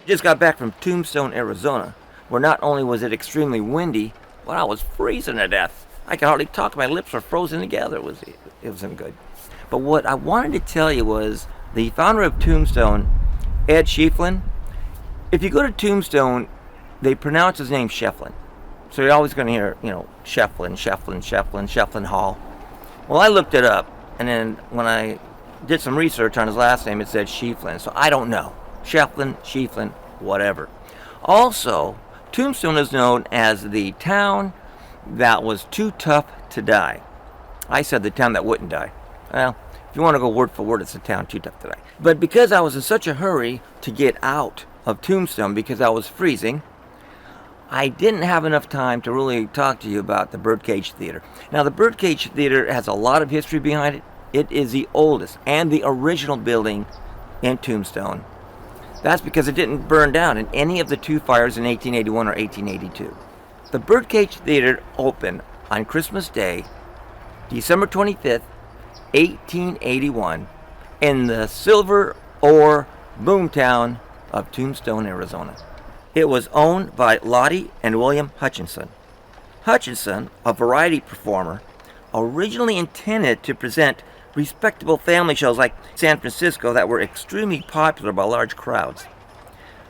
Just got back from Tombstone, Arizona, where not only was it extremely windy, but I was freezing to death. I could hardly talk. My lips were frozen together. It wasn't good. But what I wanted to tell you was the founder of Tombstone, Ed Schieffelin. If you go to Tombstone, they pronounce his name Schieffelin. So you're always going to hear, Schieffelin Hall. Well, I looked it up, and then when I did some research on his last name, it said Schieffelin. So I don't know. Schieffelin, whatever. Also, Tombstone is known as the town that was too tough to die. I said the town that wouldn't die. Well, if you want to go word for word, it's the town too tough to die. But because I was in such a hurry to get out of Tombstone because I was freezing, I didn't have enough time to really talk to you about the Birdcage Theater. Now, the Birdcage Theater has a lot of history behind it. It is the oldest and the original building in Tombstone. That's because it didn't burn down in any of the two fires in 1881 or 1882. The Birdcage Theater opened on Christmas Day, December 25th, 1881, in the silver ore boomtown of Tombstone, Arizona. It was owned by Lottie and William Hutchinson. Hutchinson, a variety performer, originally intended to present respectable family shows like San Francisco that were extremely popular by large crowds.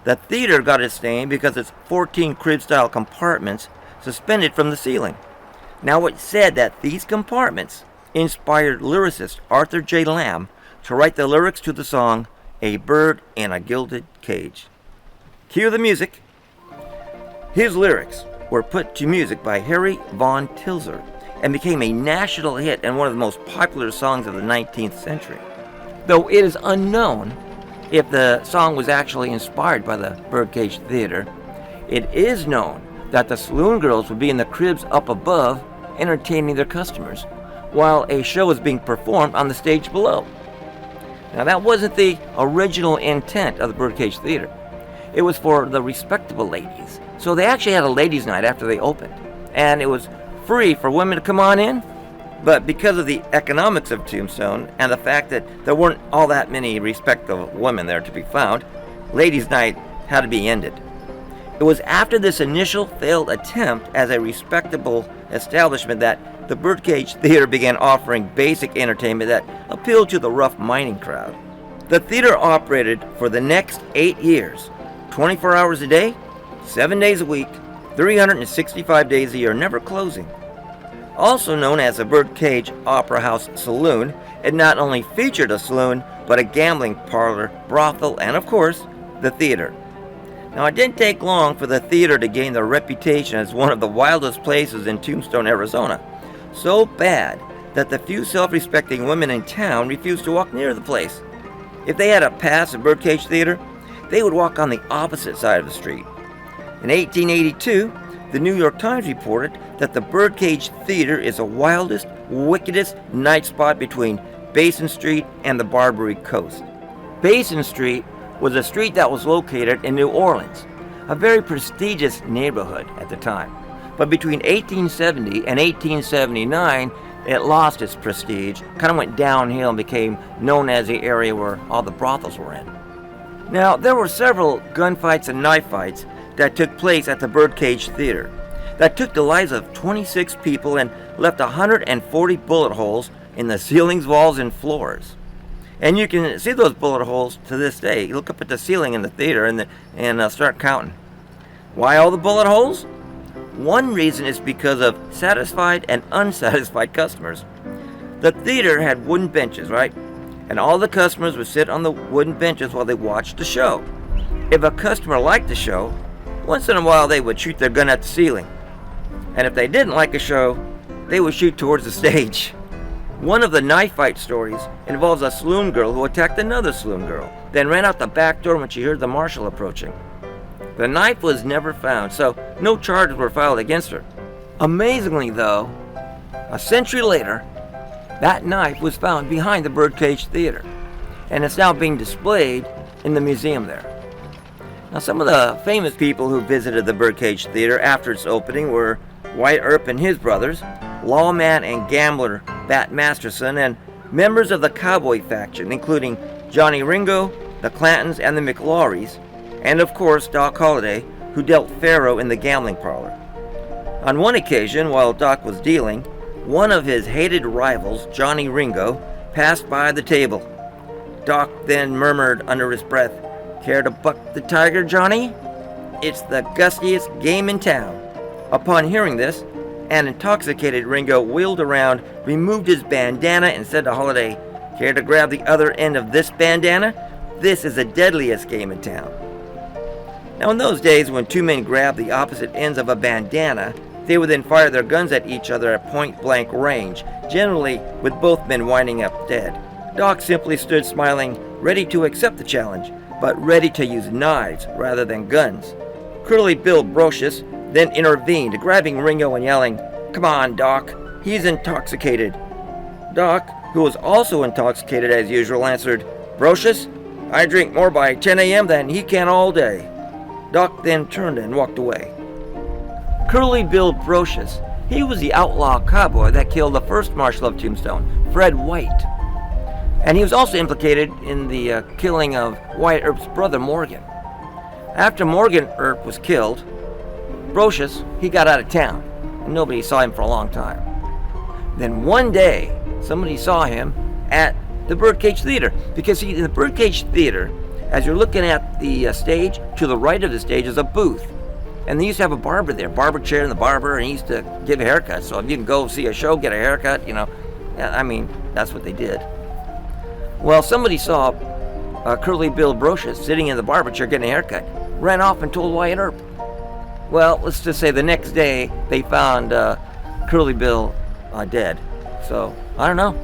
The theater got its name because its 14 crib-style compartments suspended from the ceiling. Now, it's said that these compartments inspired lyricist Arthur J. Lamb to write the lyrics to the song "A Bird in a Gilded Cage." Cue the music. His lyrics were put to music by Harry Von Tilzer and became a national hit and one of the most popular songs of the 19th century. Though it is unknown if the song was actually inspired by the Birdcage Theater, it is known that the saloon girls would be in the cribs up above entertaining their customers, while a show was being performed on the stage below. Now, that wasn't the original intent of the Birdcage Theater. It was for the respectable ladies. So they actually had a ladies' night after they opened, and it was free for women to come on in. But because of the economics of Tombstone and the fact that there weren't all that many respectable women there to be found, ladies' night had to be ended. It was after this initial failed attempt as a respectable establishment that the Birdcage Theater began offering basic entertainment that appealed to the rough mining crowd. The theater operated for the next 8 years, 24 hours a day, 7 days a week, 365 days a year, never closing. Also known as the Birdcage Opera House Saloon, it not only featured a saloon, but a gambling parlor, brothel, and of course, the theater. Now, it didn't take long for the theater to gain the reputation as one of the wildest places in Tombstone, Arizona. So bad that the few self-respecting women in town refused to walk near the place. If they had a pass at Birdcage Theater, they would walk on the opposite side of the street. In 1882, the New York Times reported that the Birdcage Theater is the wildest, wickedest night spot between Basin Street and the Barbary Coast. Basin Street was a street that was located in New Orleans, a very prestigious neighborhood at the time. But between 1870 and 1879, it lost its prestige, kind of went downhill and became known as the area where all the brothels were in. Now, there were several gunfights and knife fights that took place at the Birdcage Theater that took the lives of 26 people and left 140 bullet holes in the ceilings, walls, and floors. And you can see those bullet holes to this day. You look up at the ceiling in the theater and start counting. Why all the bullet holes? One reason is because of satisfied and unsatisfied customers. The theater had wooden benches, right? And all the customers would sit on the wooden benches while they watched the show. If a customer liked the show, once in a while they would shoot their gun at the ceiling. And if they didn't like a show, they would shoot towards the stage. One of the knife fight stories involves a saloon girl who attacked another saloon girl, then ran out the back door when she heard the marshal approaching. The knife was never found, so no charges were filed against her. Amazingly though, a century later, that knife was found behind the Birdcage Theater, and it's now being displayed in the museum there. Now, some of the famous people who visited the Birdcage Theater after its opening were Wyatt Earp and his brothers, lawman and gambler Bat Masterson, and members of the cowboy faction, including Johnny Ringo, the Clantons, and the McLaurys, and of course Doc Holliday, who dealt faro in the gambling parlor. On one occasion, while Doc was dealing, one of his hated rivals, Johnny Ringo, passed by the table. Doc then murmured under his breath, "Care to buck the tiger, Johnny? It's the gustiest game in town." Upon hearing this, an intoxicated Ringo wheeled around, removed his bandana, and said to Holliday, "Care to grab the other end of this bandana? This is the deadliest game in town." Now, in those days, when two men grabbed the opposite ends of a bandana, they would then fire their guns at each other at point-blank range, generally with both men winding up dead. Doc simply stood smiling, ready to accept the challenge, but ready to use knives rather than guns. Curly Bill Ferocious then intervened, grabbing Ringo and yelling, "Come on, Doc, he's intoxicated." Doc, who was also intoxicated as usual, answered, "Ferocious, I drink more by 10 a.m. than he can all day." Doc then turned and walked away. Curly Bill Ferocious, he was the outlaw cowboy that killed the first marshal of Tombstone, Fred White. And he was also implicated in the killing of Wyatt Earp's brother, Morgan. After Morgan Earp was killed, Ferocious, he got out of town, and nobody saw him for a long time. Then one day, somebody saw him at the Birdcage Theater, because see, in the Birdcage Theater, as you're looking at the stage, to the right of the stage is a booth. And they used to have a barber there, barber chair and the barber, and he used to give a haircut. So if you can go see a show, get a haircut, that's what they did. Well, somebody saw Curly Bill Ferocious sitting in the barber chair getting a haircut, ran off and told Wyatt Earp. Well, let's just say the next day they found Curly Bill dead. So, I don't know.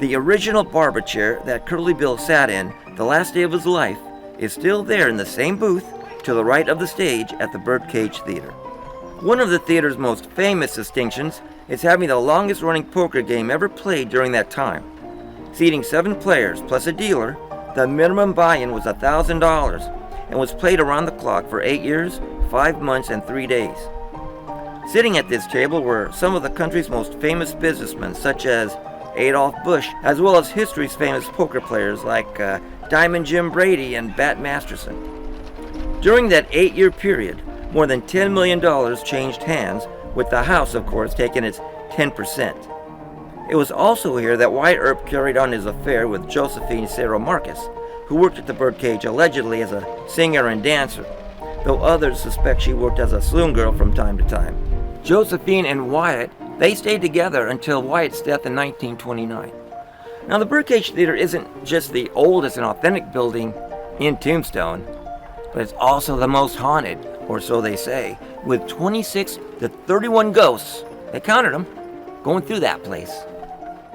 The original barber chair that Curly Bill sat in the last day of his life is still there in the same booth to the right of the stage at the Birdcage Theater. One of the theater's most famous distinctions is having the longest running poker game ever played during that time. Seating 7 players plus a dealer, the minimum buy-in was $1,000 and was played around the clock for 8 years, 5 months, and 3 days. Sitting at this table were some of the country's most famous businessmen, such as Adolph Busch, as well as history's famous poker players like Diamond Jim Brady and Bat Masterson. During that 8-year period, more than $10 million changed hands, with the house, of course, taking its 10%. It was also here that Wyatt Earp carried on his affair with Josephine Sarah Marcus, who worked at the Birdcage allegedly as a singer and dancer, though others suspect she worked as a saloon girl from time to time. Josephine and Wyatt, they stayed together until Wyatt's death in 1929. Now, the Birdcage Theater isn't just the oldest and authentic building in Tombstone, but it's also the most haunted, or so they say, with 26 to 31 ghosts, they counted them, going through that place.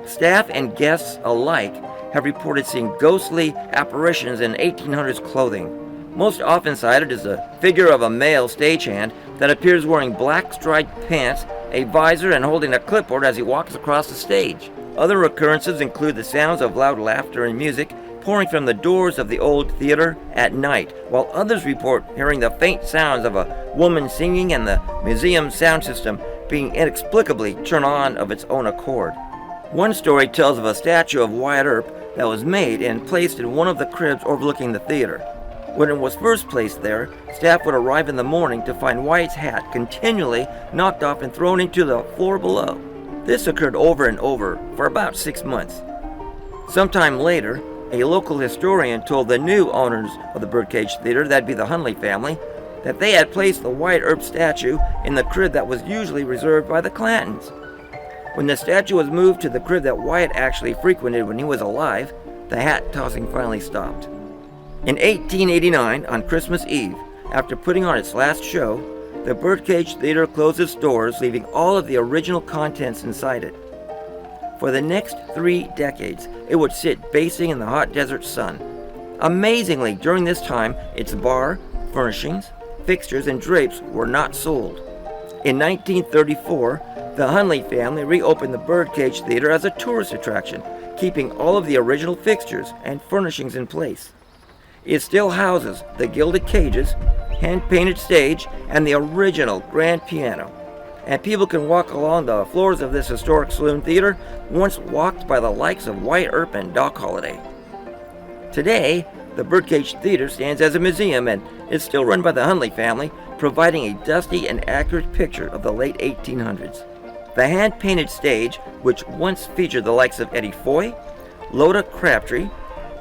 Staff and guests alike have reported seeing ghostly apparitions in 1800s clothing. Most often cited is the figure of a male stagehand that appears wearing black striped pants, a visor, and holding a clipboard as he walks across the stage. Other occurrences include the sounds of loud laughter and music pouring from the doors of the old theater at night, while others report hearing the faint sounds of a woman singing and the museum sound system being inexplicably turned on of its own accord. One story tells of a statue of Wyatt Earp that was made and placed in one of the cribs overlooking the theater. When it was first placed there, staff would arrive in the morning to find Wyatt's hat continually knocked off and thrown into the floor below. This occurred over and over for about 6 months. Sometime later, a local historian told the new owners of the Birdcage Theater, that'd be the Hunley family, that they had placed the Wyatt Earp statue in the crib that was usually reserved by the Clantons. When the statue was moved to the crib that Wyatt actually frequented when he was alive, the hat tossing finally stopped. In 1889, on Christmas Eve, after putting on its last show, the Birdcage Theater closed its doors, leaving all of the original contents inside it. For the next 3 decades, it would sit basing in the hot desert sun. Amazingly, during this time, its bar, furnishings, fixtures, and drapes were not sold. In 1934, the Hunley family reopened the Birdcage Theater as a tourist attraction, keeping all of the original fixtures and furnishings in place. It still houses the gilded cages, hand-painted stage, and the original grand piano. And people can walk along the floors of this historic saloon theater once walked by the likes of Wyatt Earp and Doc Holliday. Today, the Birdcage Theater stands as a museum and is still run by the Hundley family, providing a dusty and accurate picture of the late 1800s. The hand-painted stage, which once featured the likes of Eddie Foy, Loda Crabtree,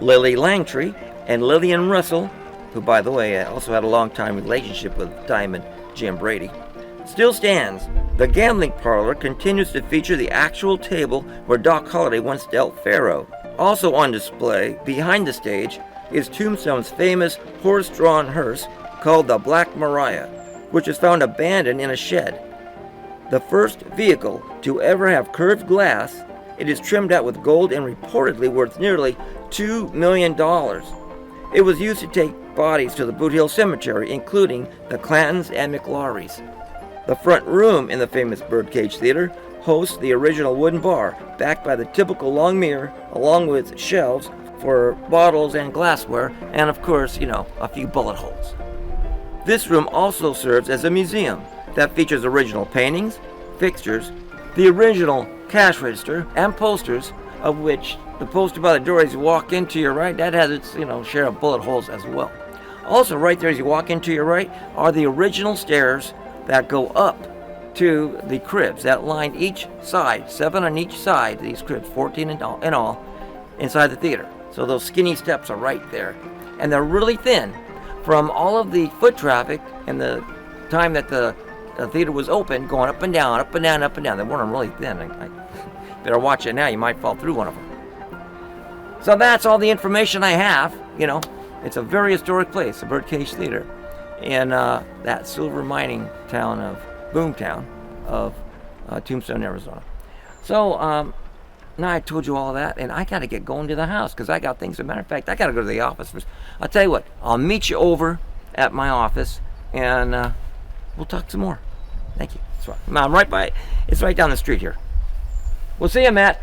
Lily Langtry, and Lillian Russell, who, by the way, also had a long-time relationship with Diamond Jim Brady, still stands. The gambling parlor continues to feature the actual table where Doc Holliday once dealt faro. Also on display behind the stage is Tombstone's famous horse-drawn hearse called the Black Maria, which is found abandoned in a shed. The first vehicle to ever have curved glass, it is trimmed out with gold and reportedly worth nearly $2 million. It was used to take bodies to the Boot Hill Cemetery, including the Clantons and McLaurys. The front room in the famous Birdcage Theater hosts the original wooden bar, backed by the typical long mirror, along with shelves for bottles and glassware, and of course, a few bullet holes. This room also serves as a museum that features original paintings, fixtures, the original cash register, and posters, of which the poster by the door as you walk in to your right, that has its, share of bullet holes as well. Also, right there as you walk in to your right are the original stairs that go up to the cribs that line each side, 7 on each side, these cribs, 14 in all, inside the theater. So those skinny steps are right there. And they're really thin. From all of the foot traffic and the time that the theater was open, going up and down, up and down, up and down. They weren't really thin. I better watch it now. You might fall through one of them. So that's all the information I have. It's a very historic place, the Birdcage Theater, in that silver mining town of Boomtown of Tombstone, Arizona. So now I told you all of that, and I got to get going to the house because I got things. As a matter of fact, I got to go to the office first. I'll tell you what, I'll meet you over at my office, and we'll talk some more. Thank you. I'm right by. It's right down the street here. We'll see you, Matt.